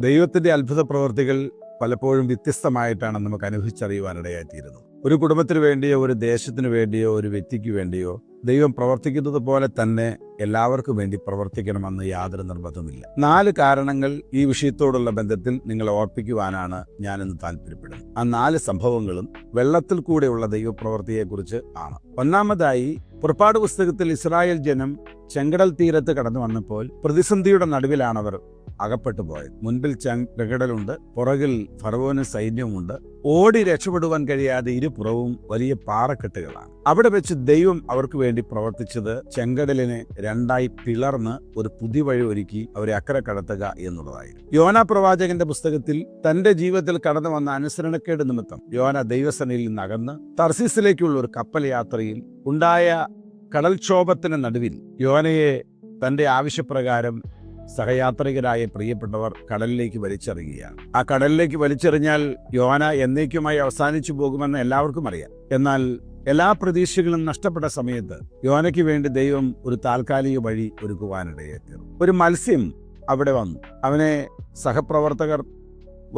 ദൈവത്തിൻ്റെ അത്ഭുത പ്രവൃത്തികൾ പലപ്പോഴും വ്യത്യസ്തമായിട്ടാണ് നമുക്ക് അനുഭവിച്ചറിയുവാനിടയായിത്തീരുന്നത്. ഒരു കുടുംബത്തിന് വേണ്ടിയോ, ഒരു ദേശത്തിന് വേണ്ടിയോ, ഒരു വ്യക്തിക്ക് വേണ്ടിയോ ദൈവം പ്രവർത്തിക്കുന്നത് പോലെ തന്നെ എല്ലാവർക്കും വേണ്ടി പ്രവർത്തിക്കണമെന്ന് യാതൊരു നിർബന്ധമില്ല. 4 കാരണങ്ങൾ ഈ വിഷയത്തോടുള്ള ബന്ധത്തിൽ നിങ്ങളെ ഓർപ്പിക്കുവാനാണ് ഞാനിന്ന് താല്പര്യപ്പെടുന്നത്. ആ 4 സംഭവങ്ങളും വെള്ളത്തിൽ കൂടെയുള്ള ദൈവപ്രവൃത്തിയെക്കുറിച്ച് ആണ്. ഒന്നാമതായി, പുറപ്പാട് പുസ്തകത്തിൽ ഇസ്രായേൽ ജനം ചെങ്കടൽ തീരത്ത് കടന്നു വന്നപ്പോൾ പ്രതിസന്ധിയുടെ നടുവിലാണവർ അകപ്പെട്ടു പോയത്. മുൻപിൽ ചെങ്കടലുണ്ട്, പുറകിൽ ഫറവോന് സൈന്യമുണ്ട്. ഓടി രക്ഷപ്പെടുവാൻ കഴിയാതെ ഇരുപുറവും വലിയ പാറക്കെട്ടുകളാണ്. അവിടെ വെച്ച് ദൈവം അവർക്ക് വേണ്ടി പ്രവർത്തിച്ചത് ചെങ്കടലിനെ 2ആയി പിളർന്ന് ഒരു പുതിയ വഴി ഒരുക്കി അവരെ അക്കരെ കടത്തുക എന്നുള്ളതായിരുന്നു. യോന പ്രവാചകന്റെ പുസ്തകത്തിൽ തന്റെ ജീവിതത്തിൽ കടന്നു വന്ന അനുസരണക്കേട് നിമിത്തം യോന ദൈവസേനയിൽ നിന്ന് അകന്ന് തർസീസിലേക്കുള്ള ഒരു കപ്പൽ യാത്രയിൽ ഉണ്ടായ കടൽക്ഷോഭത്തിന് നടുവിൽ യോനയെ തന്റെ ആവശ്യപ്രകാരം സഹയാത്രികരായ പ്രിയപ്പെട്ടവർ കടലിലേക്ക് വലിച്ചെറിയുകയാണ്. ആ കടലിലേക്ക് വലിച്ചെറിഞ്ഞാൽ യോന എന്നേക്കുമായി അവസാനിച്ചു പോകുമെന്ന് എല്ലാവർക്കും അറിയാം. എന്നാൽ എല്ലാ പ്രതീക്ഷകളും നഷ്ടപ്പെട്ട സമയത്ത് യോനയ്ക്ക് വേണ്ടി ദൈവം ഒരു താൽക്കാലിക വഴി ഒരുക്കുവാനിടയായിത്തീർന്നു. ഒരു മത്സ്യം അവിടെ വന്നു. അവനെ സഹപ്രവർത്തകർ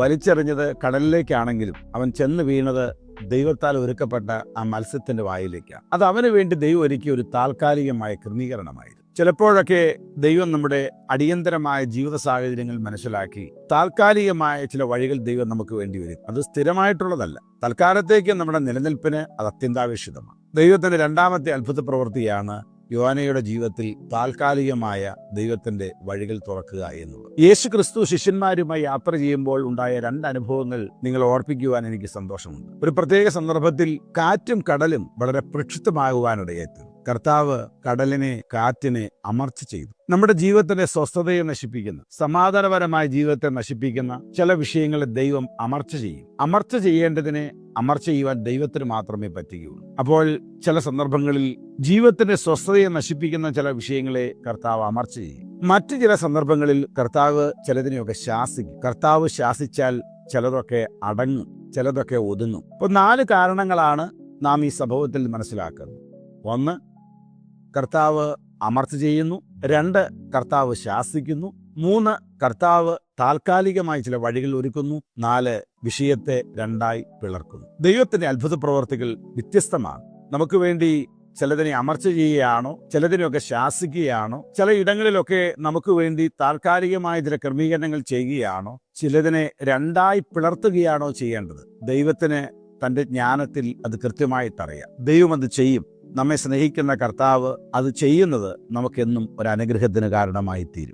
വലിച്ചെറിഞ്ഞത് കടലിലേക്കാണെങ്കിലും അവൻ ചെന്ന് വീണത് ദൈവത്താൽ ഒരുക്കപ്പെട്ട ആ മത്സ്യത്തിന്റെ വായിലേക്കാണ്. അത് അവന് വേണ്ടി ദൈവം ഒരുക്കിയ ഒരു താൽക്കാലികമായ ക്രമീകരണമായിരുന്നു. ചിലപ്പോഴൊക്കെ ദൈവം നമ്മുടെ അടിയന്തരമായ ജീവിത സാഹചര്യങ്ങൾ മനസ്സിലാക്കി താൽക്കാലികമായ ചില വഴികൾ ദൈവം നമുക്ക് വേണ്ടി വരും. അത് സ്ഥിരമായിട്ടുള്ളതല്ല. തൽക്കാലത്തേക്ക് നമ്മുടെ നിലനിൽപ്പിന് അത് അത്യന്താപേക്ഷിതമാണ്. ദൈവത്തിന്റെ 2ാമത്തെ അത്ഭുത പ്രവൃത്തിയാണ് യോനയുടെ ജീവിതത്തിൽ താൽക്കാലികമായ ദൈവത്തിന്റെ വഴികൾ തുറക്കുക എന്നുള്ളത്. യേശു ക്രിസ്തു ശിഷ്യന്മാരുമായി യാത്ര ചെയ്യുമ്പോൾ ഉണ്ടായ 2 അനുഭവങ്ങൾ നിങ്ങൾ ഓർപ്പിക്കുവാൻ എനിക്ക് സന്തോഷമുണ്ട്. ഒരു പ്രത്യേക സന്ദർഭത്തിൽ കാറ്റും കടലും വളരെ പ്രക്ഷുബ്ധമാകുവാനിടയായിത്തീർന്നു. കർത്താവ് കടലിനെ, കാറ്റിനെ അമർച്ച ചെയ്തു. നമ്മുടെ ജീവിതത്തിന്റെ സ്വസ്ഥതയെ നശിപ്പിക്കുന്ന, സമാധാനപരമായ ജീവിതത്തെ നശിപ്പിക്കുന്ന ചില വിഷയങ്ങളെ ദൈവം അമർച്ച ചെയ്യും. അമർച്ച ചെയ്യേണ്ടതിനെ അമർച്ച ചെയ്യുവാൻ ദൈവത്തിന് മാത്രമേ പറ്റുകയുള്ളൂ. അപ്പോൾ ചില സന്ദർഭങ്ങളിൽ ജീവിതത്തിന്റെ സ്വസ്ഥതയെ നശിപ്പിക്കുന്ന ചില വിഷയങ്ങളെ കർത്താവ് അമർച്ച ചെയ്യും. മറ്റു ചില സന്ദർഭങ്ങളിൽ കർത്താവ് ചിലതിനെയൊക്കെ ശാസിക്കും. കർത്താവ് ശാസിച്ചാൽ ചിലതൊക്കെ അടങ്ങും, ചിലതൊക്കെ ഒതുങ്ങും. അപ്പോൾ 4 കാരണങ്ങളാണ് നാം ഈ സംഭവത്തിൽ മനസ്സിലാക്കുന്നത്. 1, കർത്താവ് അമർച്ച ചെയ്യുന്നു. 2, കർത്താവ് ശാസിക്കുന്നു. 3, കർത്താവ് താൽക്കാലികമായി ചില വഴികൾ ഒരുക്കുന്നു. 4, വിഷയത്തെ 2ആയി പിളർക്കുന്നു. ദൈവത്തിന്റെ അത്ഭുത പ്രവർത്തികൾ വ്യത്യസ്തമാണ്. നമുക്ക് വേണ്ടി ചിലതിനെ അമർച്ച ചെയ്യുകയാണോ, ചിലതിനെയൊക്കെ ശാസിക്കുകയാണോ, ചില ഇടങ്ങളിലൊക്കെ നമുക്ക് വേണ്ടി താൽക്കാലികമായ ചില ക്രമീകരണങ്ങൾ ചെയ്യുകയാണോ, ചിലതിനെ 2ആയി പിളർത്തുകയാണോ ചെയ്യേണ്ടത്? ദൈവത്തിന് തൻ്റെ ജ്ഞാനത്തിൽ അത് കൃത്യമായിട്ടറിയാം. ദൈവം അത് ചെയ്യും. നമ്മെ സ്നേഹിക്കുന്ന കർത്താവ് അത് ചെയ്യുന്നത് നമുക്കെന്നും ഒരു അനുഗ്രഹത്തിന് കാരണമായി തീരും.